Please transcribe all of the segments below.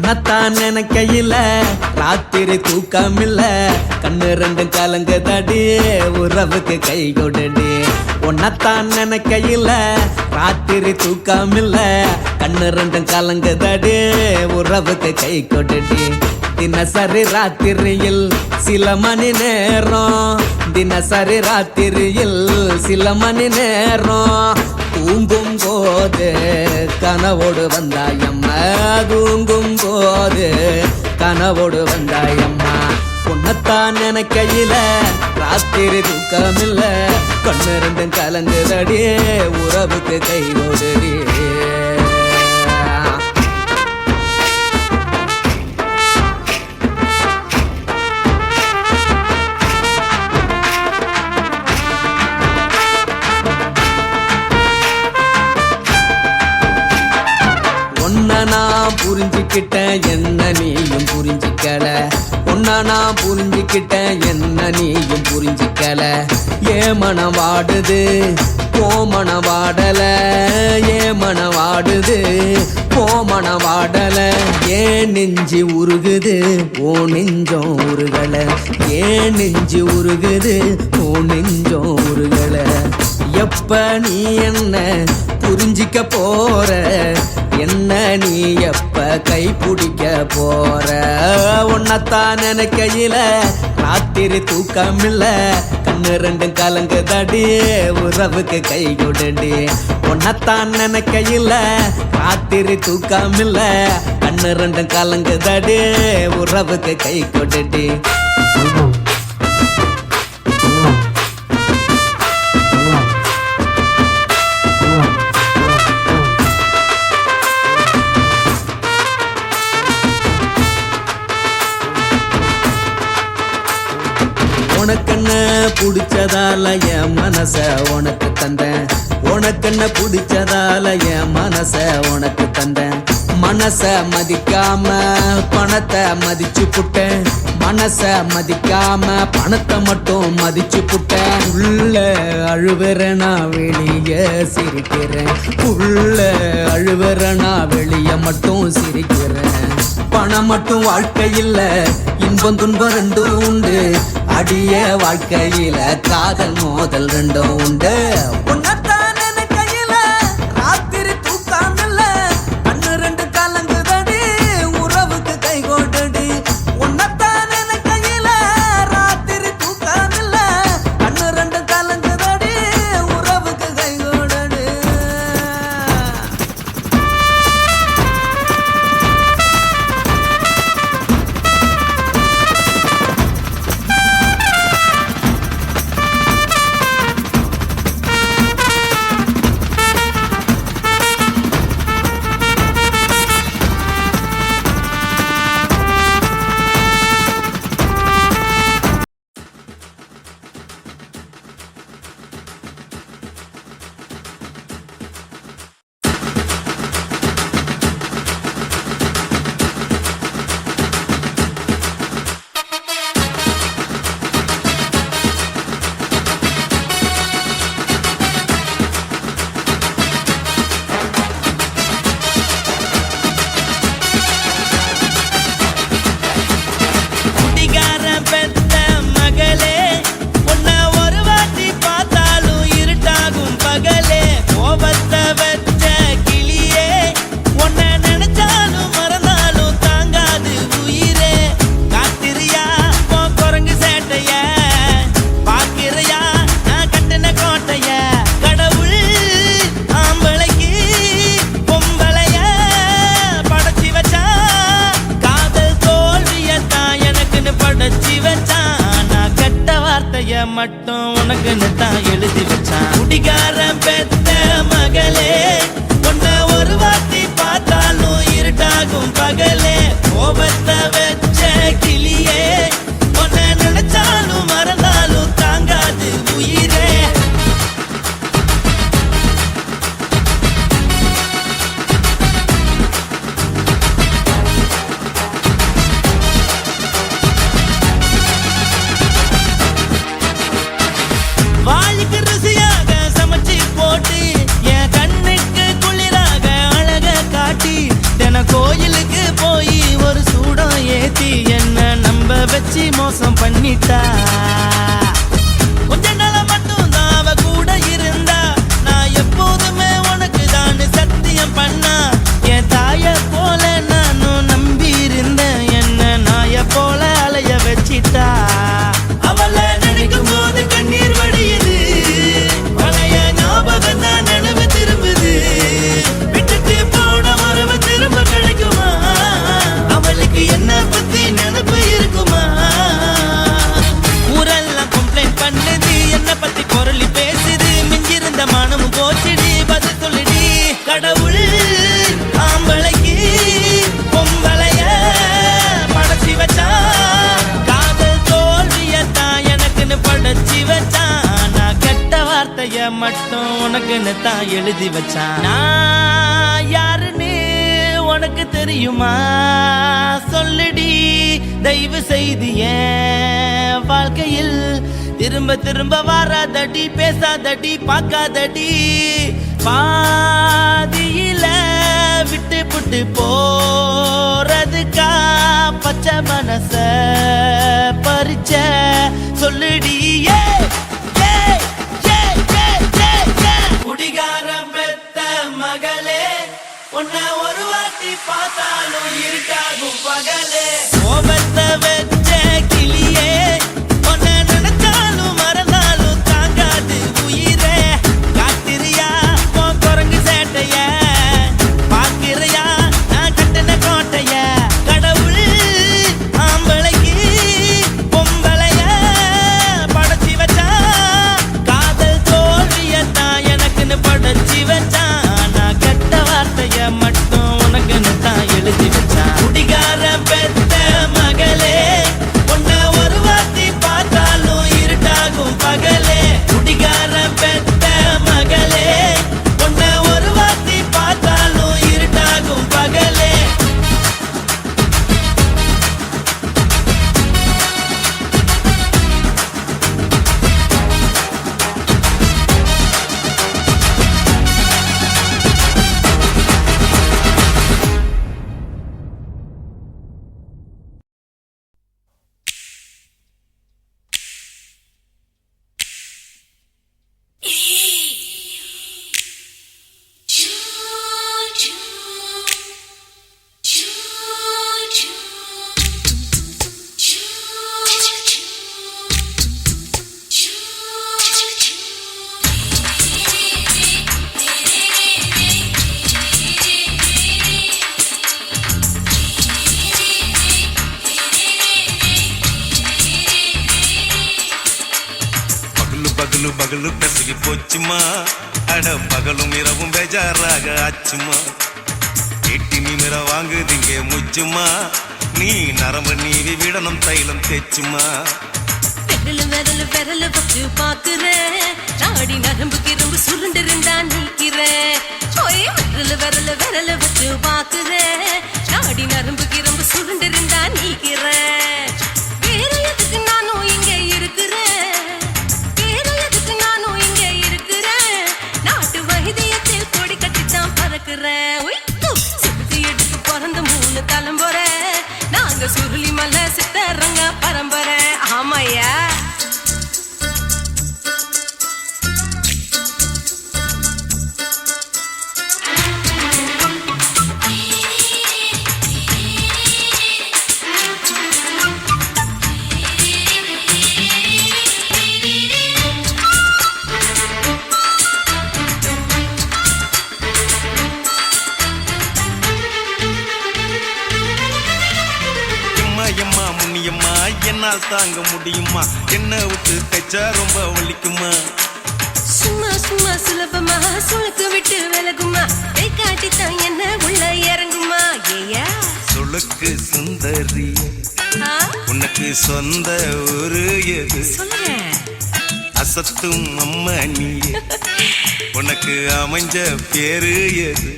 உன்னத்தான் நினைக்கையில ராத்திரி தூக்கமில்ல கண்ணு ரெண்டும் கலங்குதடி உறவுக்கு கை கொடுடி உன்னத்தான் நினைக்கையில ராத்திரி தூக்கமில்ல கண்ணு ரெண்டும் கலங்குதடி உறவுக்கு கை கொடுடி தினசரி ராத்திரியில் சில மணி நேரம் தினசரி ராத்திரியில் சில மணி நேரம் தூங்கும் போது கனவோடு வந்தாயம்மா தூங்கும் போது கனவோடு வந்தாயம்மா உன்னத்தான் நினைக்கையில ராத்திரி தூக்கமில்ல கண்ணு ரெண்டும் கலங்குதடி உறவுக்கு கை ஓடுடி நான் புரிஞ்சுக்கிட்டேன் என்ன நீயும் புரிஞ்சிக்கல உன்ன நான் புரிஞ்சுக்கிட்டேன் என்ன நீயும் புரிஞ்சிக்கல ஏ மனம் வாடுது போ மனம் வாடல ஏ மனம் வாடுது போ மனம் வாடல ஏன் நெஞ்சு உருகுது ஓ நெஞ்சம் உருகல ஏன் நெஞ்சு உருகுது ஓ நெஞ்சம் உருகல எப்ப நீ என்ன புரிஞ்சிக்க போற என்ன நீ எப்ப கை பிடிக்க போற உன்னத்தான் நினைக்கையில ராத்திரி தூக்கமில்ல கண்ணு ரெண்டும் கலங்குதடி உறவுக்கு கை கொடுடி உன்னத்தான் நினைக்கையில ராத்திரி தூக்கமில்ல கண்ணு ரெண்டும் கலங்குதடி உறவுக்கு கை கொடுடி உனக்கென்ன பிடிச்சதால என் மனச உனக்கு தந்தேன் உனக்கென்ன பிடிச்சதால என் மனச உனக்கு தந்தேன் மனச மதிக்காம பணத்தை மதிச்சு புட்டேன் மனச மதிக்காம பணத்தை மட்டும் மதிச்சு புட்டேன் உள்ள அழுவுறனா வெளிய சிரிக்கிறேன் உள்ள அழுவுறனா வெளிய மட்டும் சிரிக்கிறேன் பணம் மட்டும் வாழ்க்கையில் இன்பம் துன்பம் ரெண்டும் உண்டு அடிய வாழ்க்கையில காதல் மோதல் ரெண்டும் உண்டு உன்னத்தான் நினைக்கையில ராத்திரி தூக்கமில்ல கண்ணு ரெண்டு கலங்குதடி உறவுக்கு கை கொடுடி உன்னத்தான் நினைக்கையில ராத்திரி தூக்கமில்ல கண்ணு ரெண்டு கலங்குதடி உறவுக்கு கை கொடுடி மட்டும் உனக்குன்னு தான் எழுதி வச்சான் குடிகாரன் பெத்த மகளே உன்னை ஒரு வாட்டி பார்த்தாலும் இருட்டாகும் பகலே கோபத்தை வச்ச கிளியே உன்னை நினைச்சாலும் மறந்தாலும் தாங்காது உயிரே கோயிலுக்கு போய் மட்டும் உனக்குன்னு தான் எழுதி வச்சான். நான் யாருன்னு உனக்கு தெரியுமா? சொல்லுடி தயவு செய்து என் வாழ்க்கையில் திரும்ப திரும்ப வராதடி, பேசாதடி, பார்க்காதடி. பாதியில விட்டு புட்டு போறதுக்கா பச்சை மனச பறிச்ச சொல்லுடி. குடிகாரம் பெத்த மகளே, உன்னை ஒரு வாட்டி பார்த்தாலும் இருட்டாகும் பகலே. கோபத்தை வச்ச கிளியே, உன்னை நினைச்சாலும் மறந்தாலும் தாங்காது உயிரே. காத்திரியா உன் குரங்கு சேட்டைய, பார்க்கிறையா நான் கட்டின கோட்டைய. கடவுள் ஆம்பளைக்கு பொம்பளைய படைச்சி வச்சா, காதல் தோல்வியத்தான் எனக்குன்னு படைச்சி வச்சான். நான் கெட்ட வார்த்தைய மட்டும் உனக்குன்னு தான் எழுதி வச்சான். குடிகார பெத்த மகளே, உன்னை ஒரு வாட்டி பார்த்தாலும் இருட்டாகும் பகலே. குடிகார பெத்த மகளே, உன்னை ஒரு வாட்டி பார்த்தாலும் இருட்டாகும் பகலே. பகலு பகலு பெசகி போச்சுமா, அட பகலும் இரவும் பேஜாராக ஆச்சுமா. எட்டி நிமிர வாங்குதிங்க முச்சுமா, நீ நரம்பு நீவி விடணும் தைலம் தேச்சுமா. விரல் விரல் விரல் வச்சு பாக்குறேன், நாடி நரம்பு கிரம்பு சுருண்டு இருந்தா நீக்கிறேன். விரல் விரல் விரல் வச்சு பாக்குறேன், நாடி நரம்பு கிரம்பு சுருண்டு இருந்தா நீக்கிறேன். வேற எதுக்கு நானும் இங்க இருக்கிறேன், வேற எதுக்கு நானும் இங்க இருக்கிறேன். நாட்டு வைத்தியத்தில் கொடி கட்டித்தான் பறக்கிறேன். சிறுத்து எடுத்து பிறந்த 3 தலைமுறை, நாங்க சுருளி மலை சித்தரங்க பரம்பரை. ஆமாய்யா. எம்மா முன்னியம்மா என்னால் தாங்க முடியுமா, என்ன விட்டு தைச்சா ரொம்ப வலிக்குமா. சும்மா சும்மா சுலபமா சுளுக்கு விட்டு விலகுமா, கை காட்டித்தான் என்ன உள்ள இறங்குமா. ஏயா சுளுக்கு சுந்தரி, உனக்கு சொந்த ஒரு எது, சொல்றேன். அசத்தும் அம்மா நீ, உனக்கு அமைஞ்ச பேரு எது.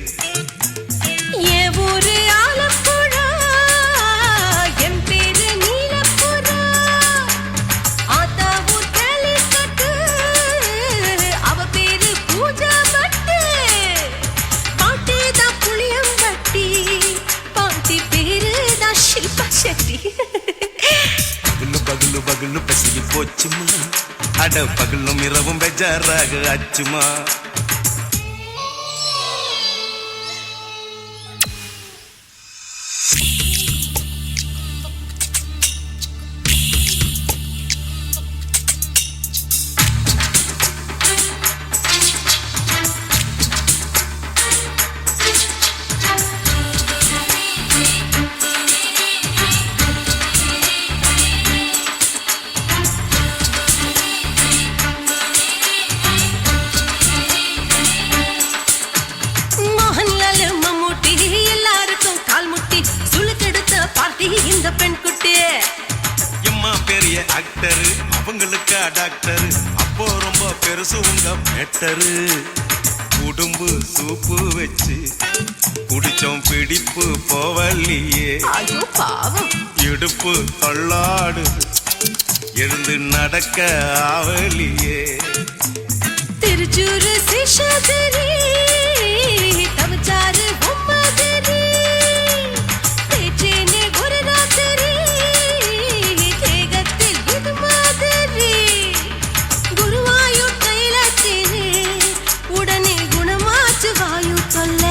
என் ஊரு ஆலப்புழா, என் பேரு நீலப்புறா. ஆத்தா ஊர் கேலிக்கட்டு, அவ பேரு பூஜா பட்டு. பாட்டி தான் புளியம்பட்டி, பாட்டி பேரு தான் ஷில்பா செட்டி. பகலு பகலு பகலு பசிக்கு போச்சுமா, அட பகலும் இரவும் பெஜாராக ஆச்சுமா. இந்த பெண் குட்டி எம்மா பெரிய ஆக்டர், அவங்களுக்கா டாக்டர், அப்போ ரொம்ப பெருசு உங்க பெட்டரு உடும்பு சூப்பு வச்சு குடிச்சோம் பிடிப்பு போவல்லையே ஐயோ பாவம் இடுப்பு தள்ளாடு எழுந்து நடக்க ஆவலியே திருச்சூரு சிஷாதிரி தவச்சாரு பொம்மதிரி தேச்சேனே ஒரு ராத்திரி தேகத்தில் இது மாதிரி குருவாயூர் தைலத்திலே உடனே குணமாச்சு வாயு சொல்ல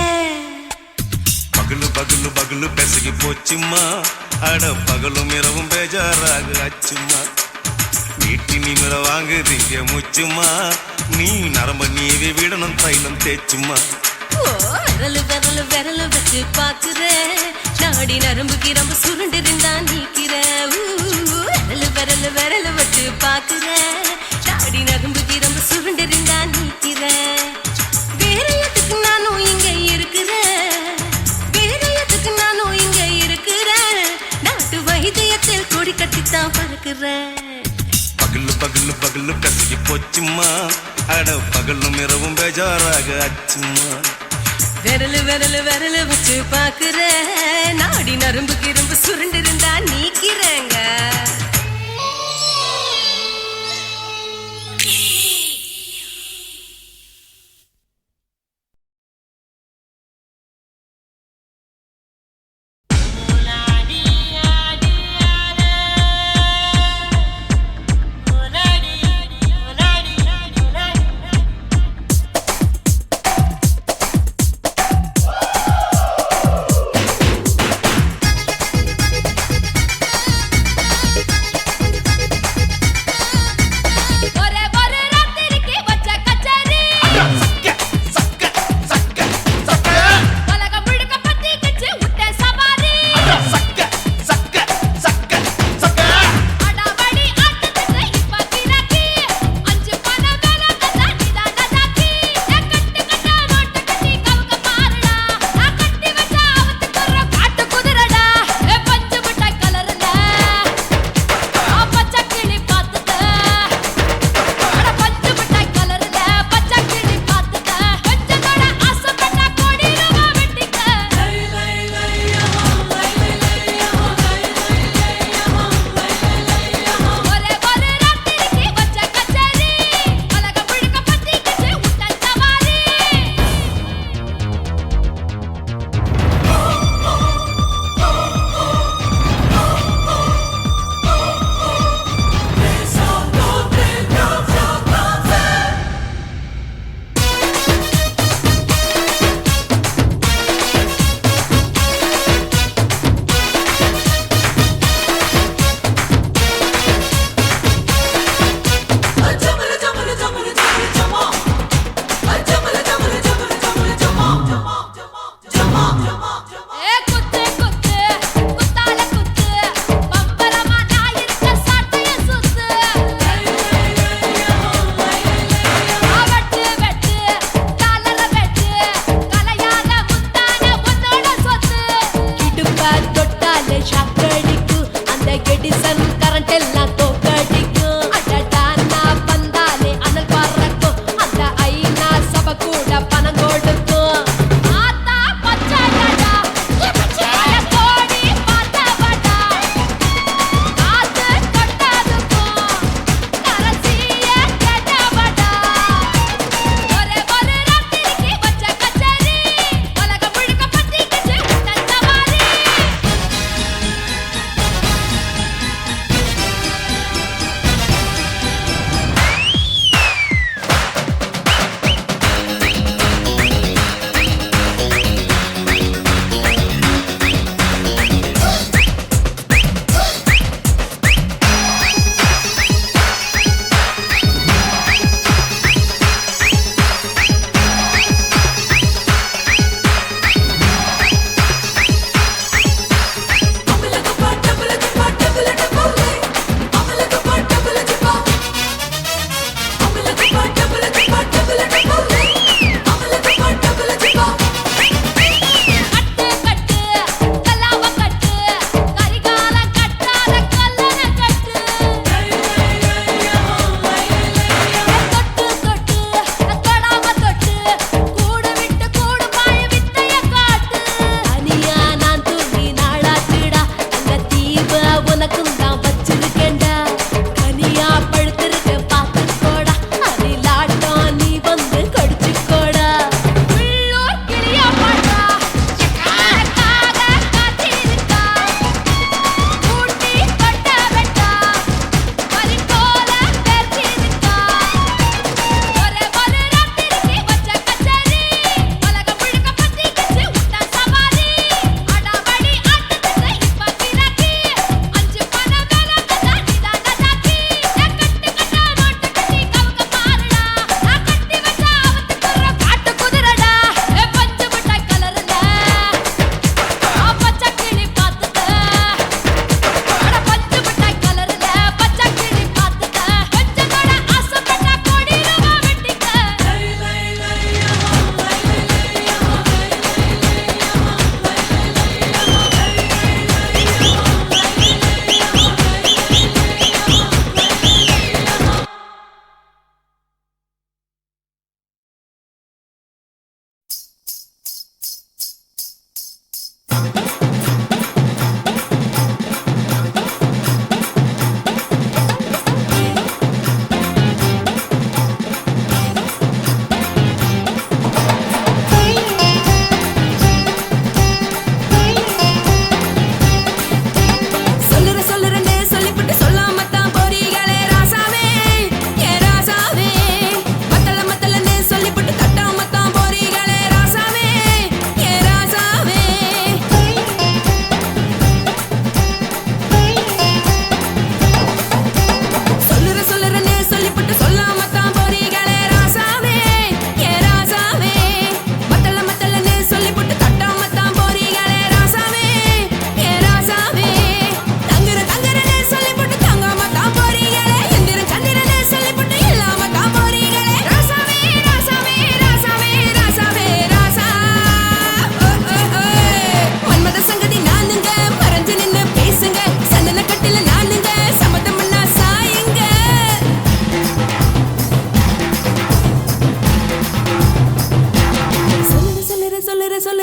பகலு பகலு பகலு பெசகி போச்சுமா அட பகலும் இரவும் பேஜாராக ஆச்சுமா வீட்டி நிமிர வாங்குதீங்க முச்சுமா நீ நரம்ப நீவே விடணும் தைலம் தேச்சுமா ஓ விரலு விரலு விரலு வச்சு பாக்குற நாடி நரம்பு கிரம்பு சுருண்டு இருந்தா நீக்கிற விரலு விரலு விரலு வச்சு பாக்குற நாடி நரம்பு கிரம்பு சுருண்டு இருந்தா நீக்கிற வேற எதுக்கு நானும் இங்க இருக்கிறேன் வேற எதுக்கு நானும் இங்க இருக்கிறேன் நாட்டு வைத்தியத்தில் கொடி கட்டித்தான் பறக்குறேன் பகலு பகலு பகலு பெசகி போச்சுமா அட பகலும் இரவும் பேஜாராக ஆச்சுமா விரலு விரலு விரலு வச்சு பாக்குற நாடி நரம்பு கிரம்பு சுருண்டு இருந்தா நீக்கிறேங்க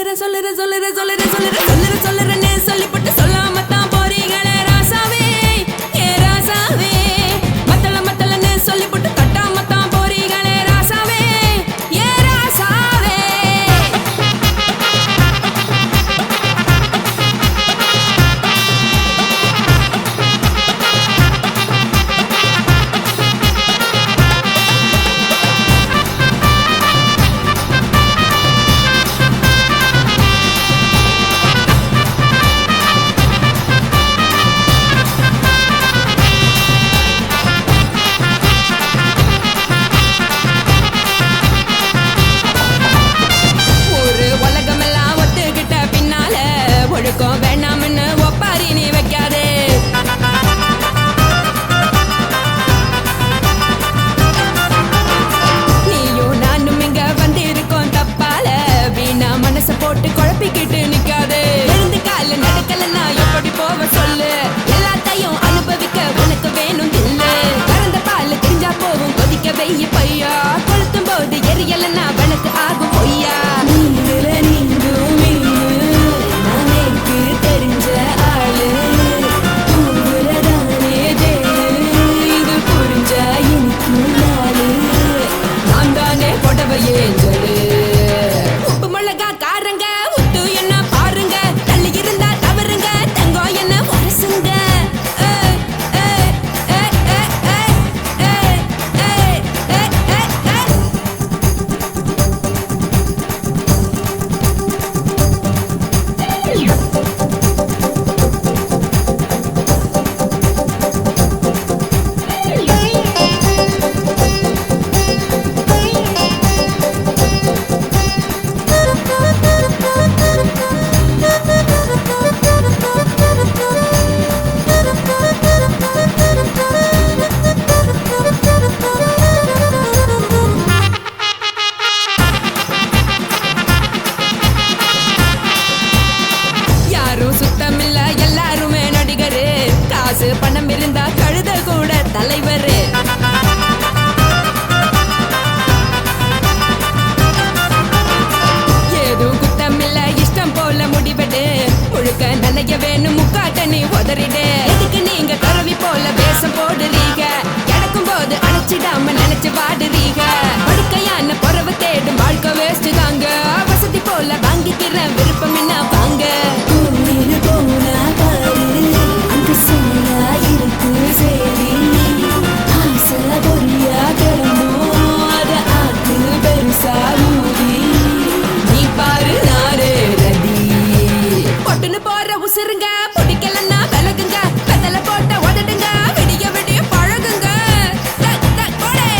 சொல்லுறேன்னு சொல்லிப்பட்டு சொல்லாமத்தான் போறீங்களே ராசாவே ஏ ராசாவே மத்தளன்னு சொல்லிப்பட்டு கட்டாமத்தான் போறீங்களே ராசாவே ஏ ராசாவே ஒரு உலகமெல்லாம் ஒத்துக்கிட்ட பின்னால ஒழுக்கம் வேணாம்னு ஒப்பாரி நீ வைக்காதே நீயும் நானும் இங்க வந்திருக்கோம் தப்பால வீணா மனச போட்டு குழப்பிக்கிட்டு நிக்காதே எழுந்து கால நடக்கலன்னா எப்படி போவ சொல்லு எல்லாத்தையும் அனுபவிக்க உனக்கு வேணும் தில்லு கறந்த பால் தெரிஞ்சா போகும் கொதிக்க வெய்ய பையா கொளுத்தும் போது எரியலன்னா வனக்கு ஆகும் பொய்யா நீங்கள நீங்கும் நானேக்கு தெரிஞ்ச ஆளு உங்களதானே தேடு இது புரிஞ்சா எனக்கு நாளு நான் தானே புடவையே சொல்லு உப்பு மிளகா காரங்க உத்து என்ன பாருங்க தள்ளி இருந்தா தவறுங்க தங்கம் என்ன வரசுங்க யாரும் சுத்தமில்ல எல்லாருமே நடிகரு காசு பணம் இருந்தா கழுத கூட தலைவரு ஏதும் குத்தமில்ல இஷ்டம் போல முடிவெடு முழுக்க நனைய வேணும் முக்காட்ட நீ உதறிடு எதுக்கு நீங்க துறவி போல வேஷம் போடுறீங்க கிடக்கும் போது அணைச்சிடாம நினைச்சு வாடுறீங்க படுக்கையான பொறவு தேடும் வாழ்க்கை வேஸ்ட் தாங்க வசதி போல வாங்கிக்கிற விருப்பம் என்ன வாங்க போனா பாரு அந்த சோனா இருக்கு சரி ஆசை பொரியா கிளம்பும் அத ஆத்து பெருசா ஊதி நீ பாரு நாரே ரதி பொட்டுன்னு போற உசுருங்க பிடிக்கலன்னா விலகுங்க வெத்தல போட்ட உதடுங்க விடிய விடிய பழகுங்க கொடே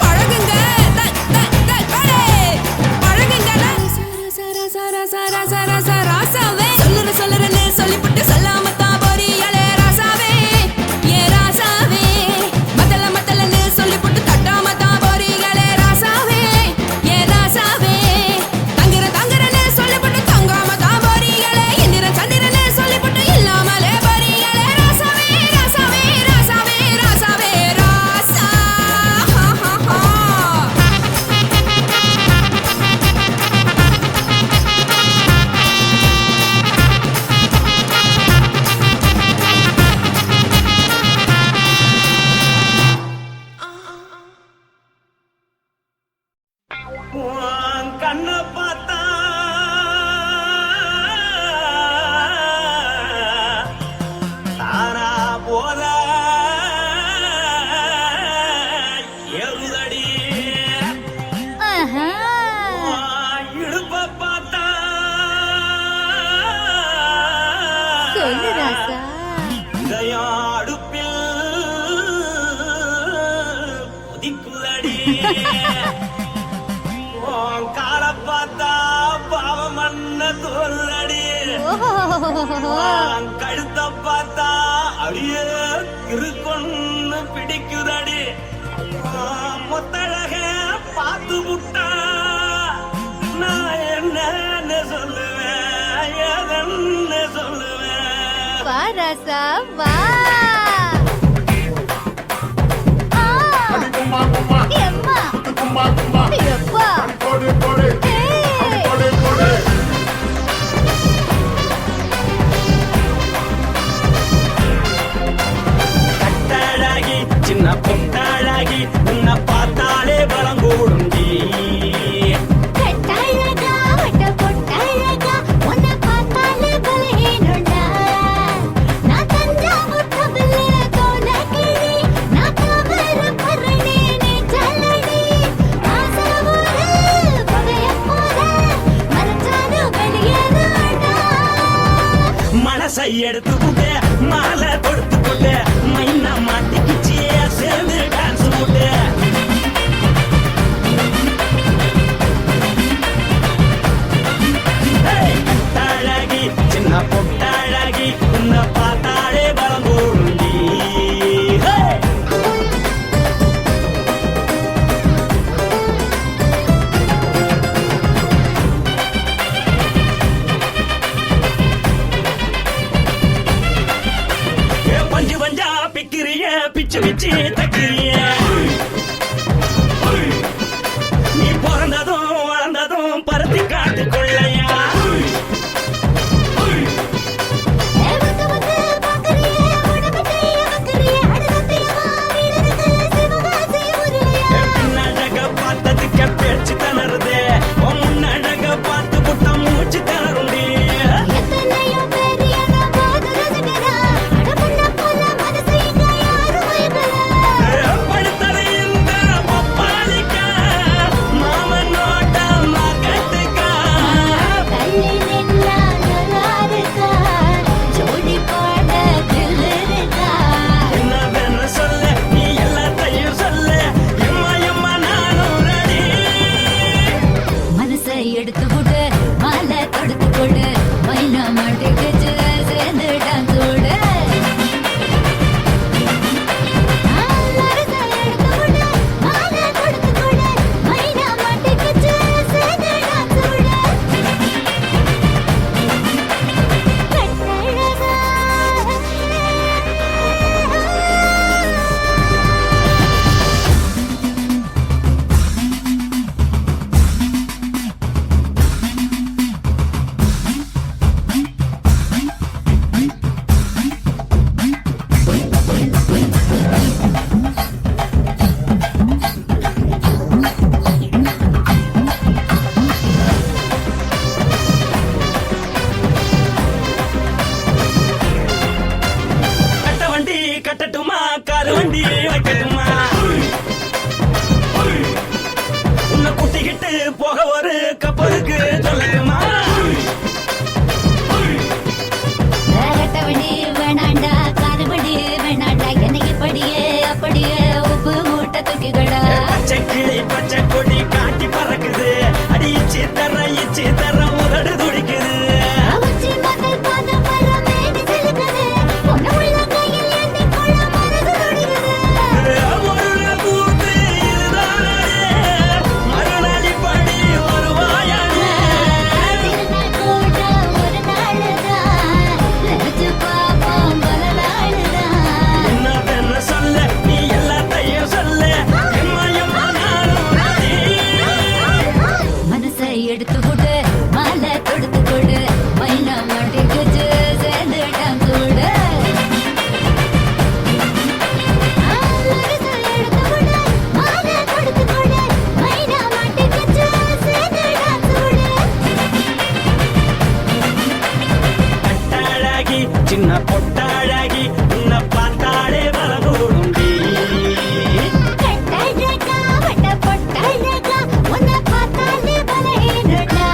பழகுங்க கொடே பழகுங்க ராசாவே சொல்லுறேன்னு சொல்லிப்புட்டு சொல்லாமத்தான் போறீங்களே ராசாவே ஏ ராசாவே மத்தளன்னு சொல்லிப்புட்டு தட்டாமத்தான் போறீங்களே ராசாவே ஏ ராசாவே தங்குறேன்னு சொல்லிப்புட்டு தங்காமத்தான் போறீங்களே இந்திரன் சந்திரன்னு சொல்லிப்புட்டு இல்லாமலே போறீங்களே ராசாவே ராசாவே ராசாவே ராசாவே ராசா உன் கண்ணை பார்த்தா தானா போத ஏறுதடி உன் இடுப்பை பார்த்தா இதயம் அடுப்பில் கொதிக்குதடி உன் காலை பார்த்தா பாவம் மண்ண தோல்றடி உன் கழுத்தை பார்த்தா அடியே இருக்குன்னு பிடிக்குதடி உன் முத்தழக பார்த்து விட்டா நான் என்னன்னு சொல்லுவேன் ஏதன்னு சொல்லுவேன் வா ராசா வா எம்மா எப்பா ஏய் மனசை எடுத்து விட்டு மாலை கொடுத்து போட்டு மைனா மாட்டிக்கிச்சு சேர்ந்து டான்ஸ் போட்டு பொட்டாழகி சின்ன பொட்டாழகி உன்னை பார்த்தாலே பலம் கூடுண்டி பஞ்சு பஞ்சா பிக்கிறிய பிச்சு பிச்சு தக்கிறிய நீ பிறந்ததும் வளர்ந்ததும் பருத்தி காட்டுக்குள்ளையா பின்னழக பார்த்ததுக்கு பேச்சு தளருது முன்னழக பார்த்து புட்ட மூச்சு தளருண்டி படுத்தது இந்த பப்பாளிக்கா மாமன் நோட்ட மகத்துக்கா என்ன வேணும் சொல்ல நீ எல்லாத்தையும் சொல்ல எம்மா எம்மா நானும் ரெடி மனசை எடுத்து கொடு மாலை தொடுத்து கொடு மைனா மாட்டுக்கு சேர்ந்து டான்ஸ் ஓடு கட்ட வண்டி கட்டட்டுமா காரு வண்டி வைக்கட்டுமா உன்னை கூட்டிக்கிட்டு போக ஒரு கப்பலுக்கு சொல்லட்டுமா வேகட்டவண்டி வேணாண்டா காதுபடி வேணாண்டா என்னைக்கு படியே அப்படியே உப்பு மூட்டை தூக்கிக்கடா பச்சை கிளி பச்சை கொடி காட்டி பறக்குது அடி இச்சி தர உதடு துடிக்குது உச்சி மகள் பாதம் வர மேடி செலுக்குது பொண்ணு உள்ள கையில் ஏந்தி கொள்ள மனசு துடிக்குது ஒரு கூத்து இதுதானே மறுநாளி படி வருவாயானே திருநாள் கூட ஒரு நாளுதான் நினைச்சு பாப்போம் பல நாளுதான் என்ன வேணும் சொல்ல நீ எல்லாத்தையும் சொல்ல எம்மா எம்மா நானும் ready. மனசை எடுத்து கொடு மாலை தொடுத்து கொடு மைனா மாட்டுக்கு சேர்ந்து டான்ஸ் ஓடு மனசை எடுத்து கொடு மாலை தொடுத்து கொடு மைனா மாட்டுக்கு சேர்ந்து டான்ஸ் ஓடு பொட்டாழகி சின்ன பொட்டாழகி உன்னை பார்த்தாலே பலகூடுண்டி கட்டழகா வட்ட பொட்டழகா உன்னை பார்த்தாலே பலஹீனடா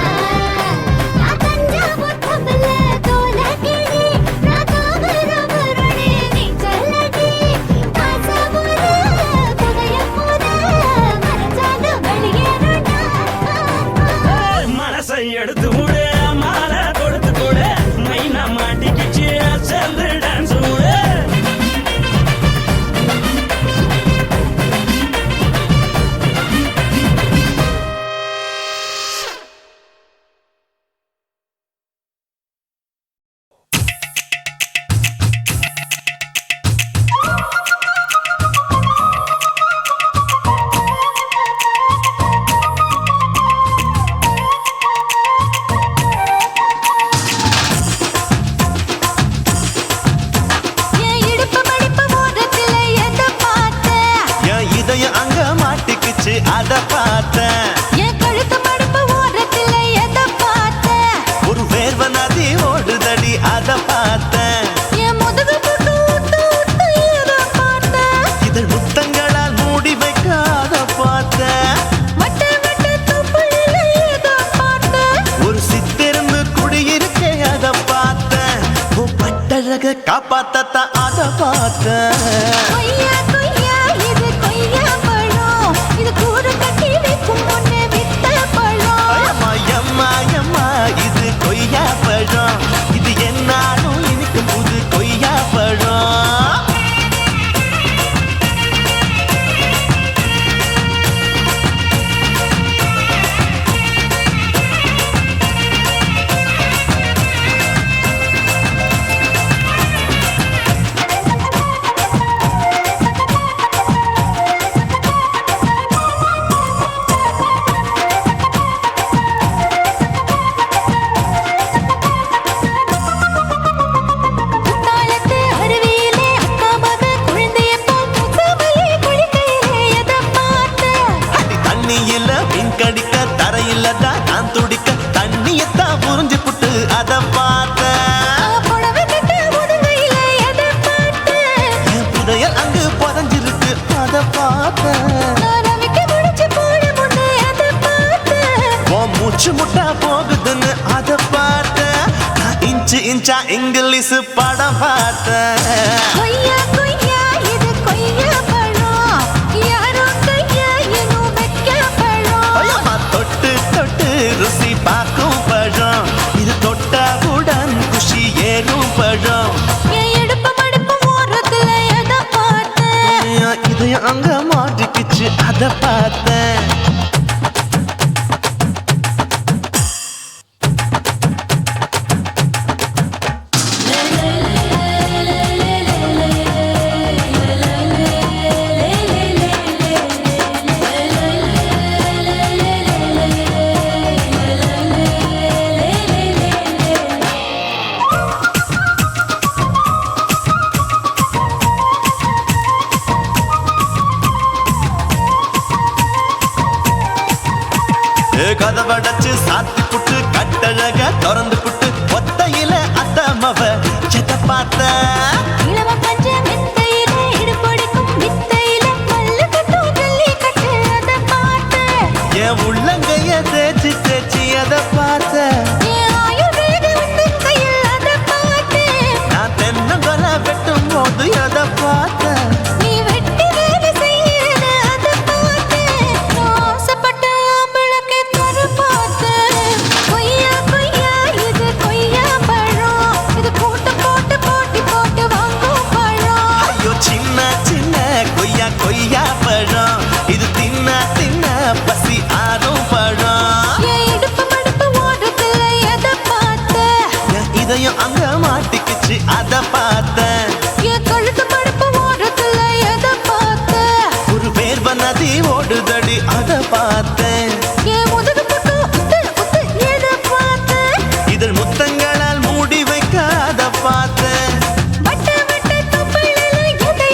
காப்பாத்தத்த அத பார்த்தேன். கொய்யா கொய்யா இது கொய்யா பழம் இது கூறு கட்டி வைக்கும் முன்னே வித்த பழம் அம்மா எம்மா எம்மா இது கொய்யா பழம், இது என்னாலும் எனக்கு புது கொய்யா பழம். குத்தாலத்து அருவியிலே அக்கா மக குழந்தைய போல் முகமையே குளிக்கையிலே எதை பார்த்தேன் அடி தண்ணியில மீன் கடிக்க தரையில தான் நான் துடிக்க தண்ணியத்தான் புரிஞ்சு புட்டு அத பார்த்தேன். புடவை கட்ட முதுகையிலே எதை பார்த்தேன் என் புதையல் அங்கு புதஞ்சிருக்கு அத பார்த்தேன். நான் ரவிக்கு முடிச்சு போட முன்னே எதை பார்த்தேன் உன் மூச்சு முட்டா போகுதுன்னு அத பார்த்தேன். நான் இன்ச்சு இன்ச்சா இங்கிலீஷ் படம் பார்த்தேன். கொய்யா கொய்யா இது கொய்யா பழம் யாரோ கையா இன்னும் வைக்க பழம் ஐயம்மா தொட்டு தொட்டு ருசி பார்க்கும் பழம், இது தொட்டாவுடன் குஷி ஏறும் பழம். என் இடுப்பு மடுப்பு ஓரத்துல எதை பார்த்தேன் என் இதயம் அங்க மாட்டிக்கிச்சு அத பார்த்தேன். கதவடைச்சு சாத்தி புட்டு கட்டழக திறந்து புட்டு ஒத்தையில அத்தமவ செத்த பார்த்த. இளவ பஞ்ச மெத்தையில இடுப்பொடிக்கும் வித்தையில மல்லு கட்டும் ஜல்லி கட்டு அதை பார்த்தேன் என் உள்ளங்கைய தேய்ச்சி தேய்ச்சி அத பார்த்த. என் ஆயுர்வேத உந்தன் கையில் அதை பார்த்தேன் நான் தென்னங்கொலை வெட்டும் போது அத பார்த்த. நீ வெட்டி வேலை செய்யறது அதை பார்த்தேன் நான் ஆசைப்பட்ட ஆம்பளுக்கு தர பார்த்தேன் கொய்யா கொய்யா இது கொய்யா பழம் இது கூட்டு போட்டு போட்டி போட்டு வாங்கும் பழம் ஐயோ சின்ன சின்ன கொய்யா கொய்யா பழம், இது தின்ன தின்ன பசி ஆறும் பழம். என் இடுப்பு மடுப்பு ஓரத்துல எதை பார்த்தேன் என் இதயம் அங்க மாட்டிக்கிச்சு அத பார்த்தேன். என் கழுத்து மடுப்பு ஓரத்துல எதை பார்த்தேன் ஒரு வேர்வ நதி ஓடுதடி அத பார்த்தேன். என் முதுகு பக்கம் உத்து உத்து எதை பார்த்தேன் இதழ் முத்தங்களால் மூடி வைக்க அத பார்த்தேன். வட்ட வட்ட தொப்பையில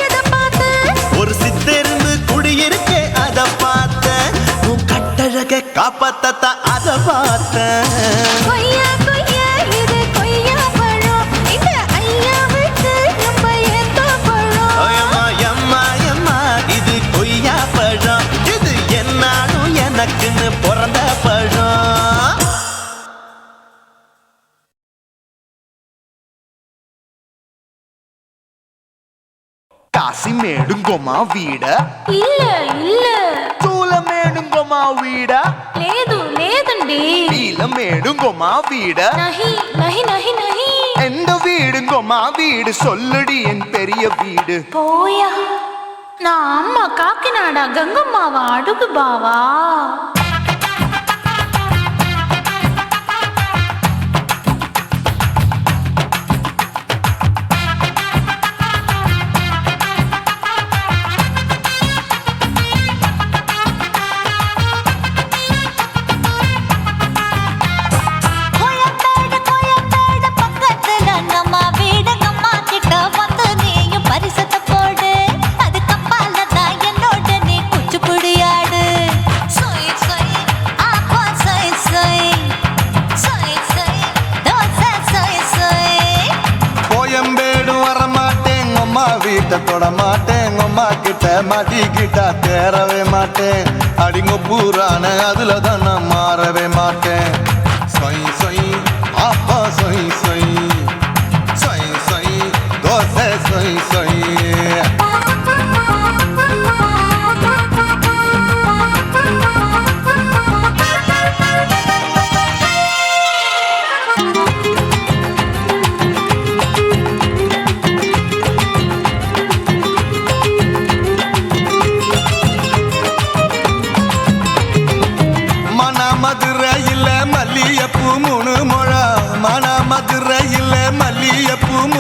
எதை பார்த்தேன் ஒரு சித்தெருந்து குடியிருக்கே அத பார்த்தேன். உன் கட்டழக காப்பாத்தத்த அத பார்த்தேன். கொய்யா கொய்யா இது கொய்யா பழம் இந்த ஐயாவுக்கு ரொம்ப ஏத்த பழம் அம்மா எம்மா எம்மா இது கொய்யா பழம், இது என்னாலும் எனக்குன்னு பிறந்த பழம். కాశీమేడుంగోమా వీడ இல்ல இல்ல తూలమేడుంగోమా వీడ లేదు లేదండి నీలమేడుంగోమా వీడ நஹி நஹி நஹி நஹி எந்த வீடுங்கோமா வீடு சொல்லுடி என் பெரிய வீடு போயா நான் அம்மா காக்கிநாடா கங்கம்மாவா அடுகு பாவா வீட்டை தொட மாட்டேன் அம்மா கிட்ட மாட்டிக்கிட்டா தேரவே மாட்டேன் அடிங்க பூரான அதுல தான் நான் மாறவே மாட்டேன் சொய் சொய் அப்பா சொய் சொய் சொய் சொய்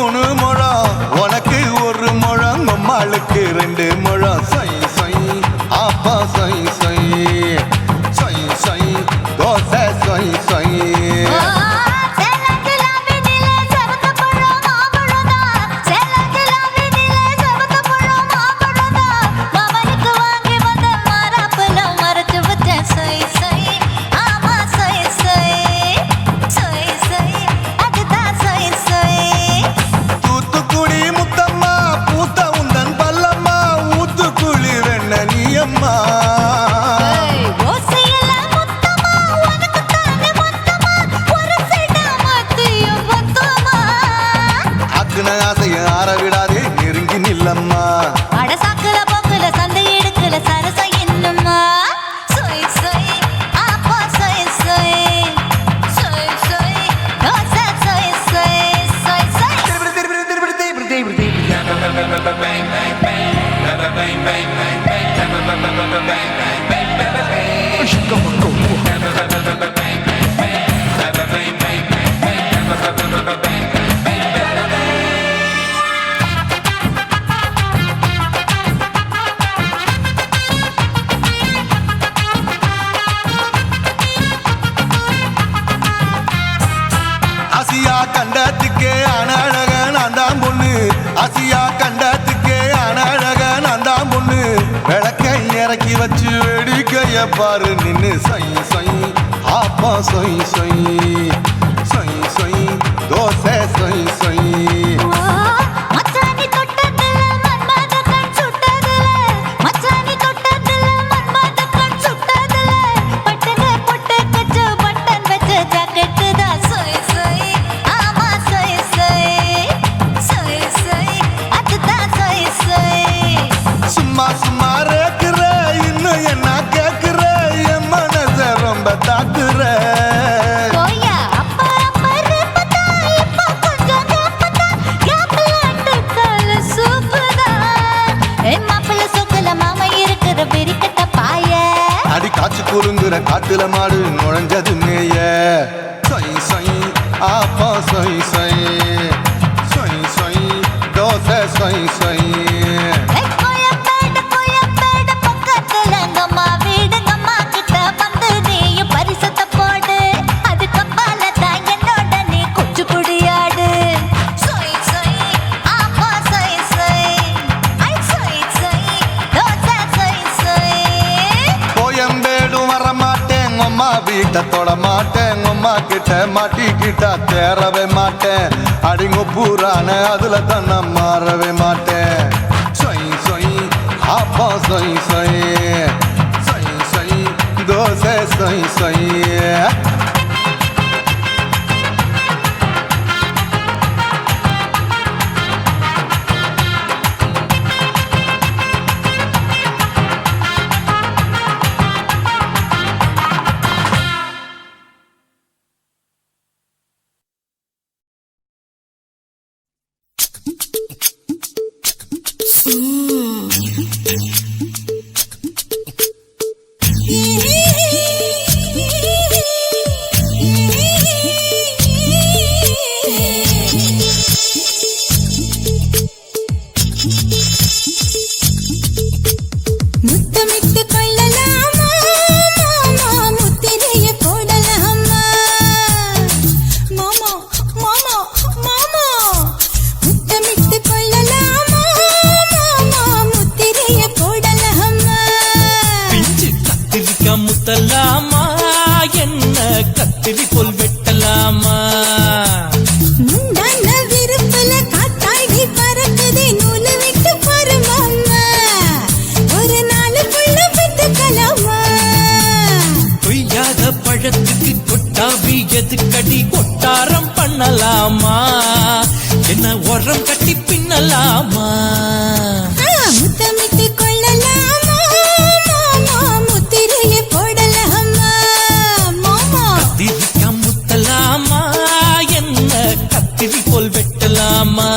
3 முழம் உனக்கு 1 முழம் அம்மாளுக்கு 2 முழம் சொய் சொய் ஆப்பா சொய் சொய் சொய் சொய் தோசை சொய் சொய் தூத்துக்குடி முத்தம்மா பூத்த உந்தன் பல்லம்மா ஊத்துக்குழி வெண்ண நீயம்மா அக்குன ஆசைய ஆற விடாதே நெருங்கி நில்லம்மா ஆசியா கண்டத்துக்கே அனழக நான் தான் பொண்ணு ஆசியா கண்டத்துக்கே அனழக நான் தான் பொண்ணு விளக்கை இறக்கி வச்சு வேடிக்கைய பாரு நின்னு சொய் சொய் ஆப்பா சொய் சொய் சொய் சொய் தோசை சொய் சொய் சும்மா சும்மா ரேக்குற இன்னும் என்ன கேக்குற என் மனச ரொம்ப தாக்குற அடி காய்ச்சி குறுங்குற காட்டுல மாடு நுழைஞ்சது மேய சொய் சொய் ஆப்பா சொய் சொய் சொய் சொய் தோசை சொய் சொய் கோயம்பேடும் வரமாட்டேன் அம்மா வீட்டை தொட மாட்டேன் அம்மா கிட்ட மாட்டிக்கிட்டா தேரவே மாட்டேன் அடிங்க பூரான அதுல தான் நான் மாறவே மாட்டேன் சொய் சொய் ஆப்பா சொய் சொய் சொய் சொய் தோசை சொய் சொய் முத்தமிட்டு கொள்ளலாமா மாமா முத்திரைய போடலாமா மாமா மாமா மாமா முத்தமிட்டு கொள்ளலாமா மாமா முத்திரைய போடலாமா பிஞ்சு கத்திரிக்காய் முத்தலாமா என்ன கத்திரி போல் வெட்டலாமா முந்தான விருப்பல காத்தாடி பறக்குதே நூலு விட்டு பாரு மாமா ஒரு நாளுக்குள்ள பெற்றுக்கலாமா கொய்யாத பழத்துக்கு கொட்டாவி எதுக்கடி கொட்டாரம் பண்ணலாமா என்ன உரம் கட்டி பின்னலாமா முத்தமிட்டு கொள்ளலாமா மாமா முத்திரைய போடலாமா மாமா கத்திரிக்காய் முத்தலாமா என்ன கத்திரி போல் வெட்டலாமா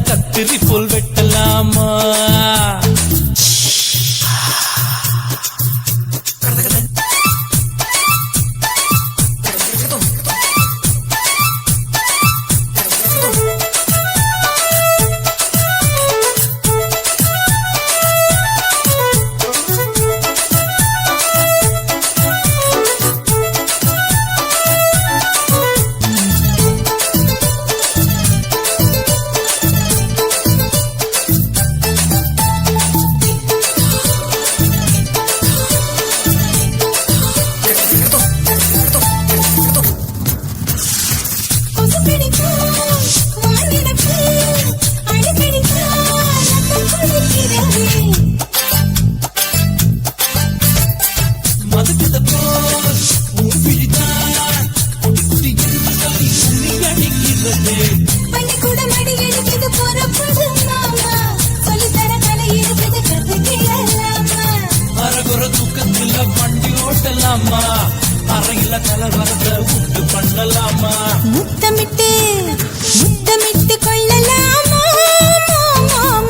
கத்திரி போல் வெட்டலாமா? அறையில கலவரத்தை உண்டு பண்ணலாமா? முத்தமிட்டு முத்தமிட்டு கொள்ளலாமா?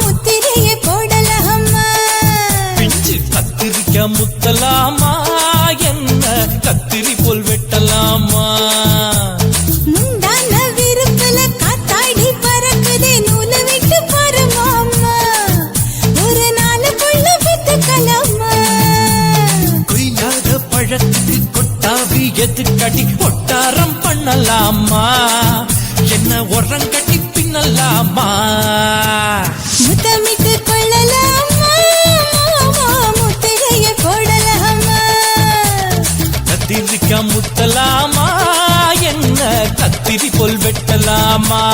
முத்திரையை போடலாமா? பிஞ்சு கத்திரிக்க முத்தலாமா? என்ன கத்திரி போல் வெட்டலாமா? முந்தான விருப்பல காத்தாடி பறக்குதே நூலை விட்டு பரமாமா? ஒரு நாளுக்குள்ள வித்துக்கலாமா? கொய்யாத பழத்துக்கு கொட்டாவி எதுக்கடி ஒட்டாரம் பண்ணலாமா? என்ன உரம் கட்டி பின்னலாமா? முத்தமிட்டு கொள்ளலாமா? முத்திரையை போடலாமா? கத்திரிக்க முத்தலாமா? என்ன கத்திரி போல் வெட்டலாமா?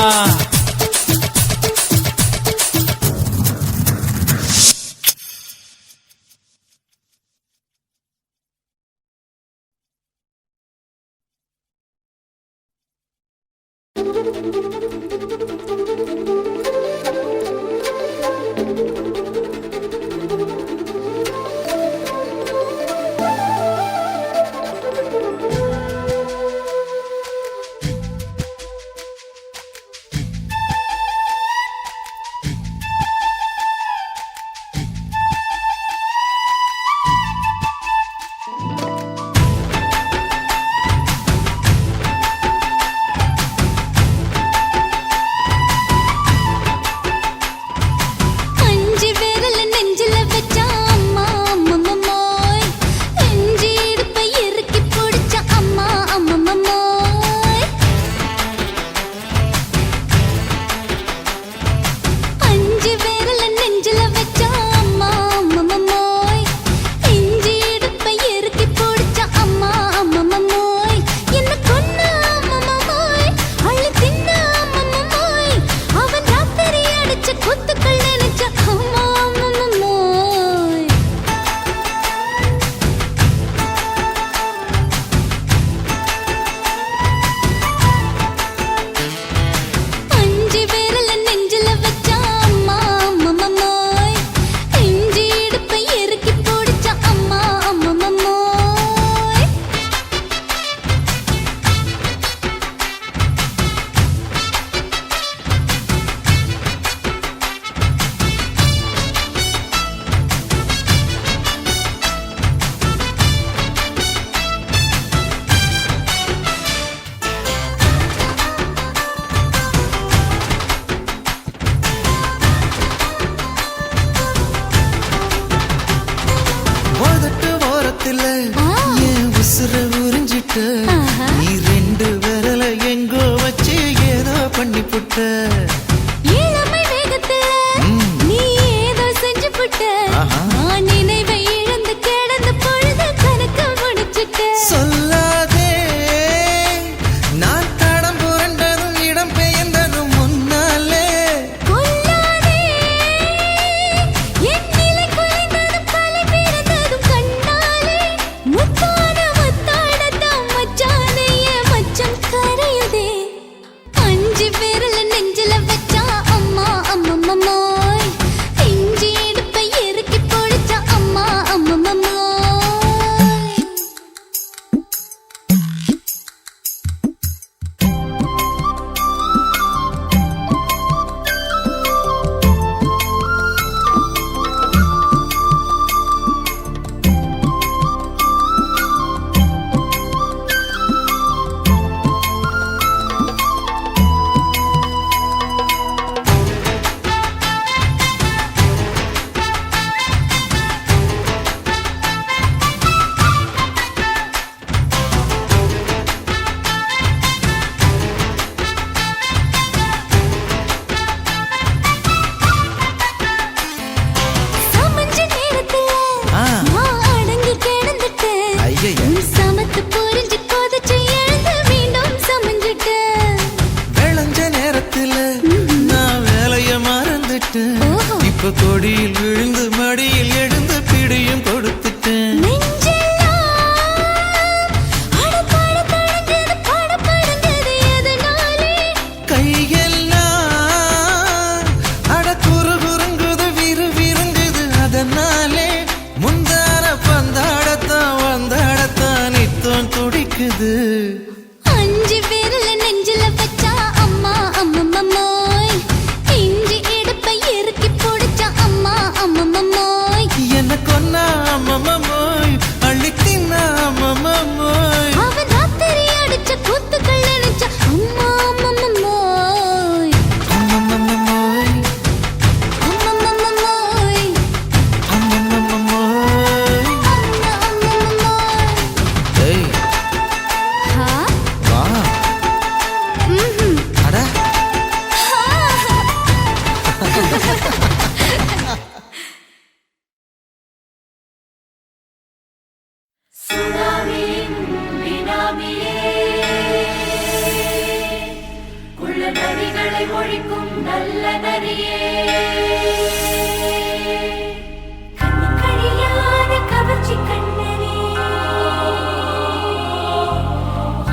விரல நெஞ்சில இப்ப கொடியில் விழுந்து மடியில் எழுந்து பிடியும் கொடுத்துட்டேன். கையெல்லாம் அட குறு குறுங்குது விறு விருங்குது அதனாலே முந்தான பந்தாடத்தான் வந்தாடத்தான் நித்தம் துடிக்குது. அஞ்சு பேர்ல நெஞ்சில வச்சா அம்மா அம்மம்மோய், இஞ்சி எடுப்பை இறுக்கி பிடிச்சா அம்மா அம்மம்மோய், என்ன கொன்னா அம்மம்மோய் அள்ளி தின்னா அம்மம்மோய், அவன் ராத்திரி அடிச்ச கூத்துக்கள் நினைச்சா அம்மா அம்மம்மோய், அம்மம்மோய் அம்மம்மோய், அம்மம்மோய். அம்மா அம்மம்மோய். ஏய் ஹா? வா ம்ஹும். அட நரிகளை ஒழிக்கும் நல்ல நரியே, கண்ணுக்கழியாத கவர்ச்சி கண்ணனே,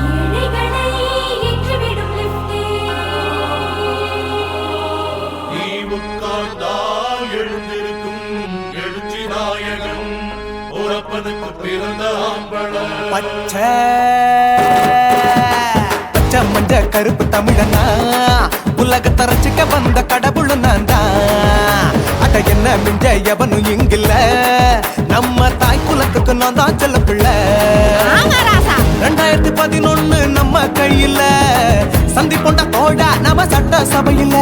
ஏழைகளை ஏற்றிவிடும் லிப்டே, நீ உட்கார்ந்தால் எழுந்திருக்கும் எழுச்சி நாயகன் உறப்பனுக்கு பிறந்த ஆம்பள பச்சை பச்சை மஞ்ச கருப்பு தமிழனா உலகத்தை ரசிக்க வந்த கடவுள் நான் தான். அட என்ன மிஞ்ச எவனும் இங்கில்ல, நம்ம தாய் குலத்துக்கு நான் தான் செல்ல பிள்ளை. 2011 நம்ம கையில சந்தி பொண்ட தோடா நம்ம சட்ட சபையில,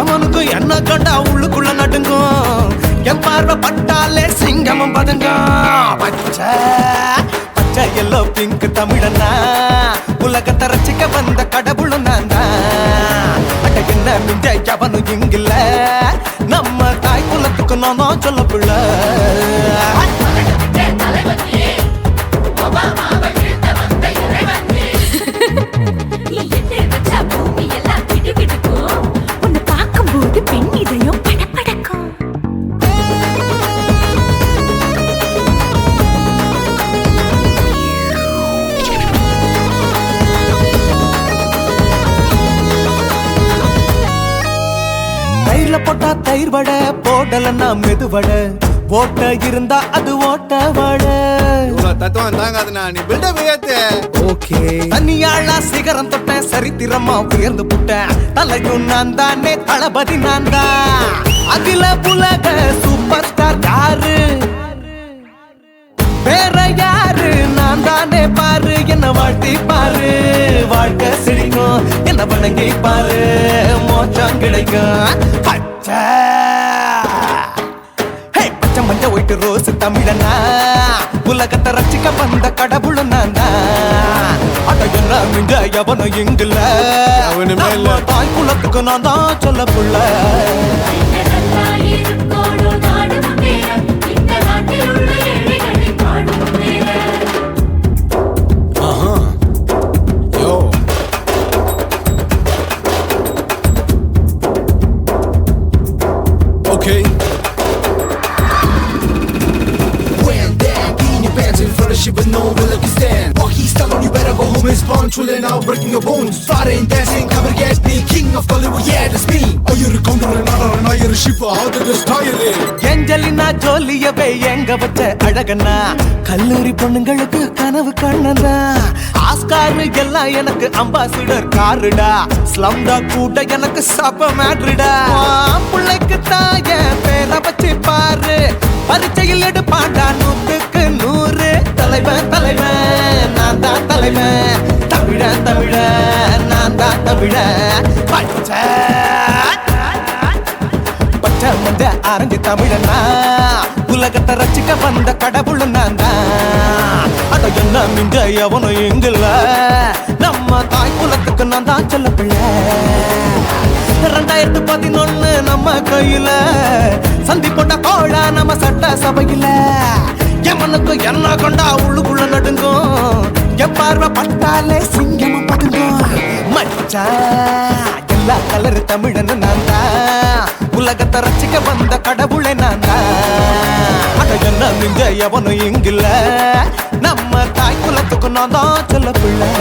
எவனுக்கு என்ன கண்டா உள்ளுக்குள்ள நடுங்கும், என் பார்வை பட்டாலே சிங்கமும் பதுங்கும். பச்சை பச்சை எல்லோ பிங்க் தமிழனா உலகத்தை ரசிக்க வந்த கடவுளும் நான் தான். அட என்ன மிஞ்ச எவனும் இங்கில்ல, நம்ம தாய் குலத்துக்கு நான் தான் சொல்ல பிள்ளை. நீ எட்டு வச்சா பூமி எல்லாம் கிடுகிடுக்கும், உன்னை பார்க்கும்போது பெண் இதயம் படபடக்கும். தயிர்ல போட்டா தயிர் வடை, போடலன்னா மெதுவடை, ஓட்ட இருந்தா அது ஓட்ட வடை. தத்துவம் தாங்காதுண்ணா, நீ பில்டப் ஏத்து. ஓகே தனியாளா சிகரம் தொட்டேன், சரித்திரமா உயர்ந்து புட்டேன், தலையும் நான் தானே தளபதி நான் தான். அகில உலக சூப்பர் ஸ்டார் யாரு, வேற யாரு, நான் தானே பாரு, என்ன வாழ்த்தி பாரு, வாழ்க்கை சிரிக்கும், என்ன வணங்கி பாரு, மோச்சம் கிடைக்கும். பச்சை பச்சை மஞ்ச ஒயிட்டு ரோஸ் தமிழனா உலகத்தை ரசிக்க வந்த கடவுள் நான் தான். அட என்ன மிஞ்ச எவனும் இங்கில்ல, அவனுமே இல்ல. நம்ம தாய் குலத்துக்கு நான் தான் சொல்ல புள்ள. நல்லா இருக்கோடும் நாடு முன்னேற, இந்த நாட்டில் உள்ள ஏழைகளை பாடும் முன்னேற. யோ okay with no will you stand. While he's telling you better go home and spawn, chilling out, breaking your bones. Fighting, dancing, cover get me, king of Hollywood, yeah, that's me. Oh, you're a counter and not a you're a ship, how did this tire it? Angelina ஜோலியவே எங்க வச்ச அழகனா, கல்லூரி பொண்ணுங்களுக்கு கனவு கண்ணனா, Oscar எல்லாம் எனக்கு ambassador காருடா, ஸ்லம்டா கூட எனக்கு சப மேட்ருடா. பிள்ளைக்கு தாய பேரை வச்சு பாரு, பரீட்சையில் எடுப்பாண்டா 100க்கு 100. தலைவன் தலைவன் நான் தான் தலைவன், தமிழன் தமிழன் நான் தான் தமிழன். பச்சை பச்சை மஞ்ச ஆரஞ்சு தமிழனா உலகத்தை ரசிக்க வந்த கடவுள் நான் தான். அட என்ன மிஞ்ச எவனும் எங்கில்ல, நம்ம தாய் குலத்துக்கு நான் தான் சொல்ல பிள்ளை. 2011 நம்ம கையில சந்தி போட்ட கோழா நம்ம சட்ட சபையில, எவனுக்கு என்ன கொண்டா உள்ளுக்குள்ள நடுங்கும், என் பார்வை பட்டாலே சிங்கமும் பதுங்கும். மச்சா எல்லா கலர் தமிழன் நான் தான் உலகத்தை ரசிக்க வந்த கடவுளை நான் தான் அட என்ன மிஞ்ச எவனும் இங்கில்ல நம்ம தாய் குலத்துக்கு நான் தான் சொல்ல பிள்ளை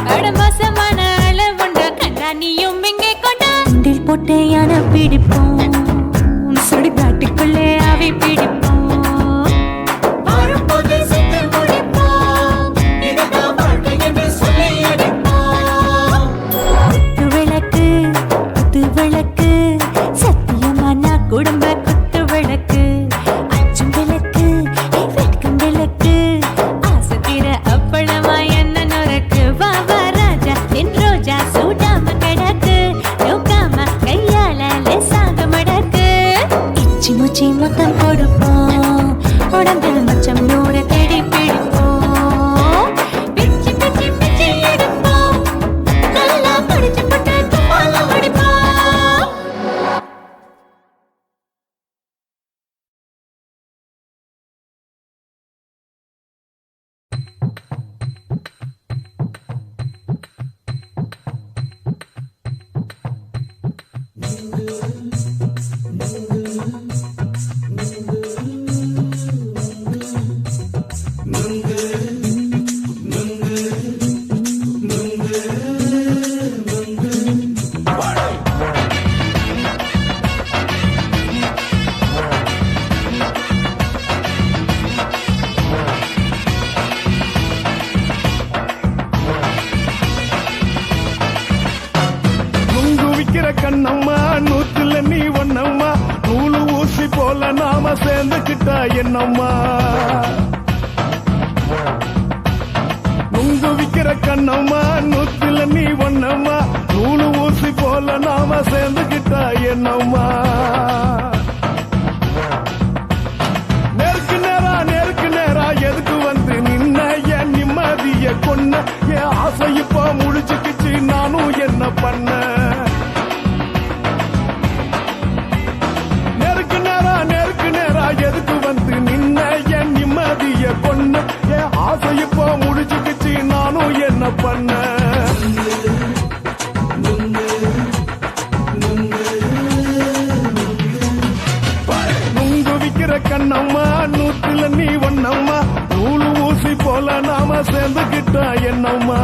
அட நாம சேர்ந்துக்கிட்டா என்னம்மா நுங்கு விக்கிற கண்ணம்மா நூத்துல நீ ஒண்ணம்மா நூலு ஊசி போல நாம சேர்ந்துக்கிட்டா என்னம்மா நேருக்கு நேரா எதுக்கு வந்து நின்ன என் நிம்மதிய கொன்ன என் ஆசை இப்ப முழிச்சுக்கிச்சு நானும் என்ன பண்ண நேருக்கு நேரா எதுக்கு வந்து நின்ன என் நிம்மதிய கொன்ன என் ஆசை இப்ப முழிச்சுக்கிச்சு நானும் என்ன பண்ண நுங்கு விக்கிற கண்ணம்மா நூத்துல நீ ஒண்ணம்மா நூலு ஊசி போல நாம சேர்ந்துக்கிட்டா என்னம்மா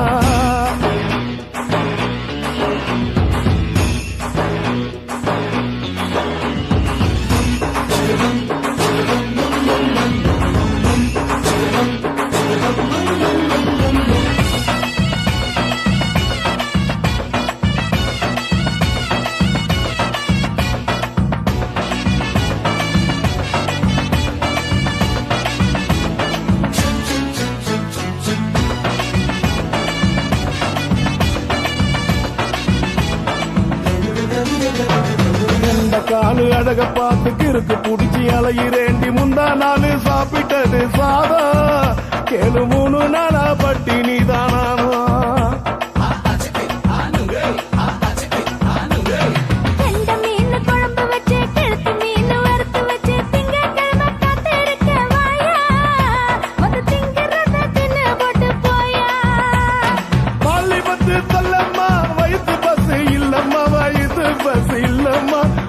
காலு அழக பார்த்து கிறுக்கு புடிச்சி அலையிறேண்டி முந்தா நாலு சாப்பிட்டது சாதம் கேளு 3 நாளா பட்டினி தானானோ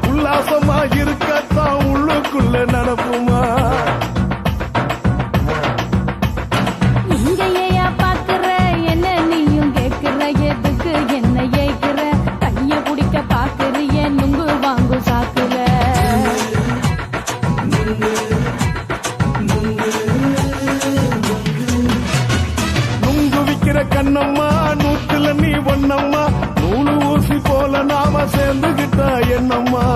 உல்லாசமா இருக்கத்தான் உள்ளுக்குள்ள நடப்புமா இங்கேயா பாக்குற என்ன நீயும் கேக்குற எதுக்கு என்ன ஏக்குற கைய குடிக்க பாக்குறிய நுங்கு வாங்கு சாக்குற நுங்கு விக்கிற கண்ணம்மா நூத்துல நீ ஒண்ணம்மா நூலு ஊசி போல நாம சேர்ந்துகிட்டா என்னம்மா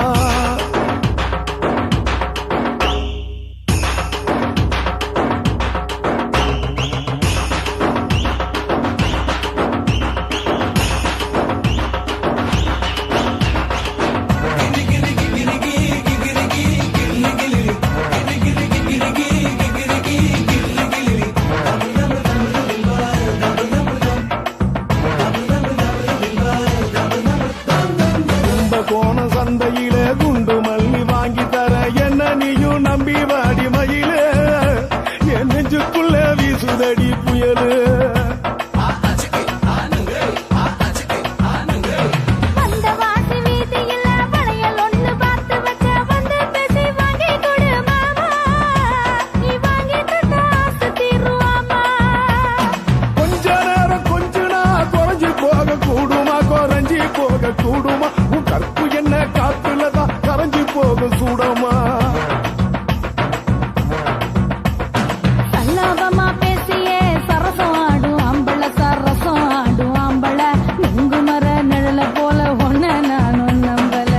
கோண சந்தையில குண்டு மல்லி வாங்கி தர என்ன நீயும் நம்பி வாடி மயில என் நெஞ்சுக்குள்ள வீசுதடி புயலு கூடுமா உன் கற்பு என்ன காத்துலதான் கரைஞ்சி போக சூடமா சல்லாபமா பேசியே சரசம் ஆடும் அம்பள சரசம் ஆடும் அம்பள நுங்கு மர நிழல போல ஒன்ன நானும் நம்பல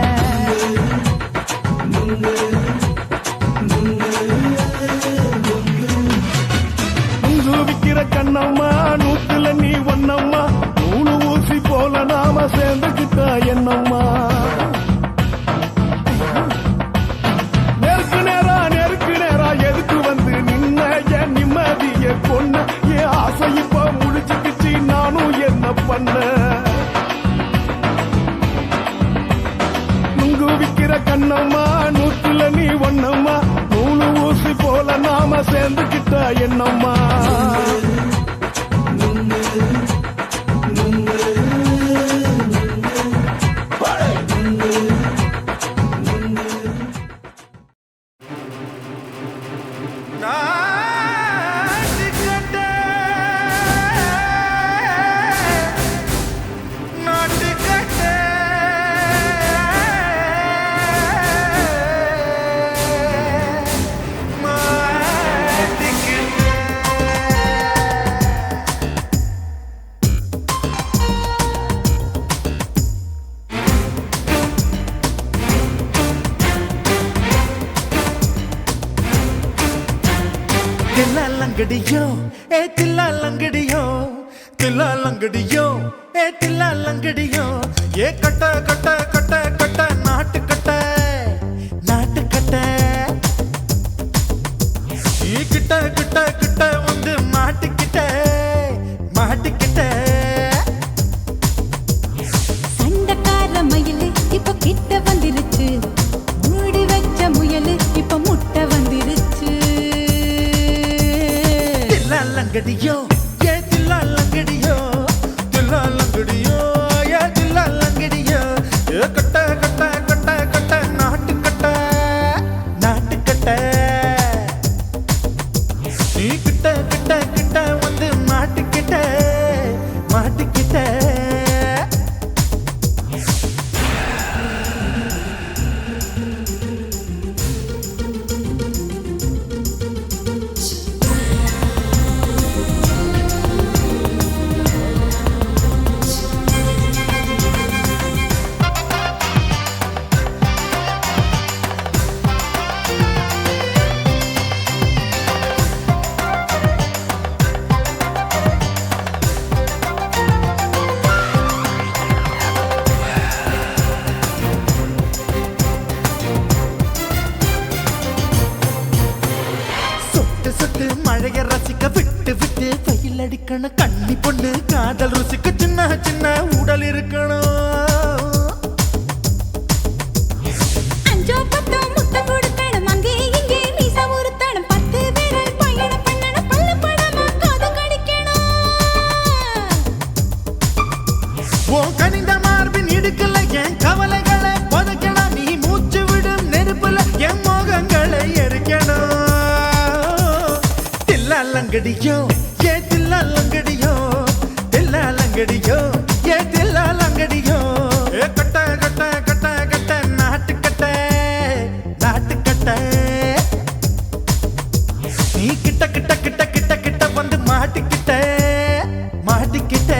நுங்கு விக்கிற கண்ணம்மா நூத்துல நீ ஒண்ணம்மா நூலு ஊசி போல நாம சேர்ந்துக்கிட்டா என்னம்மா நேருக்கு நேரா எதுக்கு வந்து நின்ன என் நிம்மதிய கொன்ன என் ஆசை இப்ப முடிச்சுக்கிச்சு நானும் என்ன பண்ண நுங்கு விக்கிற கண்ணம்மா நூத்துல நீ ஒண்ணம்மா நூலு ஊசி போல நாம சேர்ந்துக்கிட்டா என்னம்மா மாட்டிக்கிட்ட லங்கடியோ ஏ தில்லா லங்கடியோ தில்லா லங்கடியோ ஏ தில்லா லங்கடியோ ஏ கட்ட கட்ட கட்ட கட்ட நாட்டு கட்ட நாட்டு கட்ட ஈ கிட்ட கிட்ட கிட்ட வந்து மாட்டிக்கிட்ட மாட்டிக்கிட்ட சண்டக்கார மயிலு இப்ப கிட்ட வந்துருச்சு மூடி வச்ச முயலு இப்ப முட்டை வந்துருச்சு தில்லா லங்கடியோ ஏ தில்லா லங்கடியோ தில்லா லங்கடியோ ஏ தில்லா லங்கடியோ ஏ கட்ட கட்ட கட்ட கட்ட நாட்டு கட்ட நாட்டு கட்ட நீ கிட்ட கிட்ட கிட்ட வந்து மாட்டிக்கிட்ட மாட்டிக்கிட்ட சொட்டு சொட்டு மழைய ரசிக்க விட்டு விட்டு வெயில் அடிக்கணும் கண்ணி பொண்ணு காதல் ருசிக்க சின்ன சின்ன உடல் இருக்கணும் அஞ்சோ பத்தோ முட்டை கொடுக்கணும் அங்கே இங்கே மீச உருத்தணும் 10 விரல் பயணம் பண்ணணும் பல்லு படமா காது கடிக்கணும் ஓ கனிந்த மார்பின் இடுக்கல என் கவலைகளை புதைக்கணும் நீ மூச்சு விடும் நெருப்புல என் மோகங்களை எரிக்கணும் தில்லா லங்கடியோ ஏ தில்லா லங்கடியோ தில்லா லங்கடியோ ஏ தில்லா லங்கடியோ ஏ கட்ட கட்ட கட்ட கட்ட நாட்டு கட்ட நாட்டு கட்ட நீ கிட்ட கிட்ட கிட்ட கிட்ட கிட்ட வந்து மாட்டிக்கிட்ட மாட்டிக்கிட்ட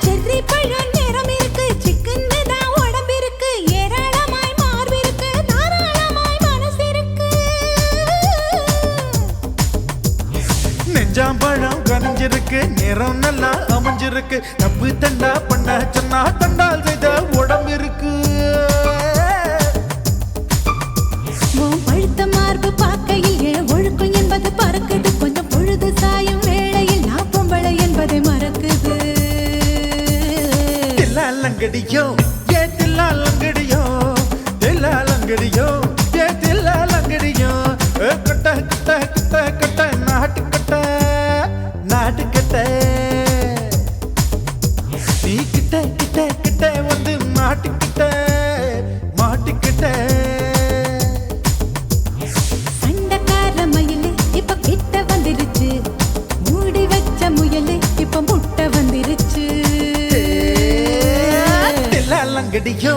செர்ரி பழம் நிறம் இருக்கு சிக்கன்னு தான் உடம்பு இருக்கு ஏராளமாய் மார்பு இருக்கு தாராளமாய் மனசு இருக்கு நெஞ்சாம்பழம் கனிஞ்சிருக்கு நிறம் நல்லா அமைஞ்சிருக்கு தப்பு தண்டா பண்ண சொன்னா தண்டால் செய்த உடம்பு இருக்கு உன் பழுத்த மார்பு பார்க்கையில் என் ஒழுக்கம் என்பது பறக்குது கொஞ்சம் பொழுது சாயும் வேளையில் நான் பொம்பளை என்பதை மறக்குது தில்லா லங்கடியோ ஏ தில்லா லங்கடியோ தில்லா லங்கடியோ ஏ தில்லா லங்கடியோ ஏ கட்ட கட்ட கட்ட கட்ட நாட்டு கட்ட நாட்டு கட்ட நீ கிட்ட கிட்ட கிட்ட வந்து மாட்டிக்கிட்ட மாட்டிக்கிட்ட சண்டக்கார மயிலு இப்ப கிட்ட வந்துருச்சு மூடி வச்ச முயலு இப்ப முட்டை வந்துருச்சு தில்லா லங்கடியோ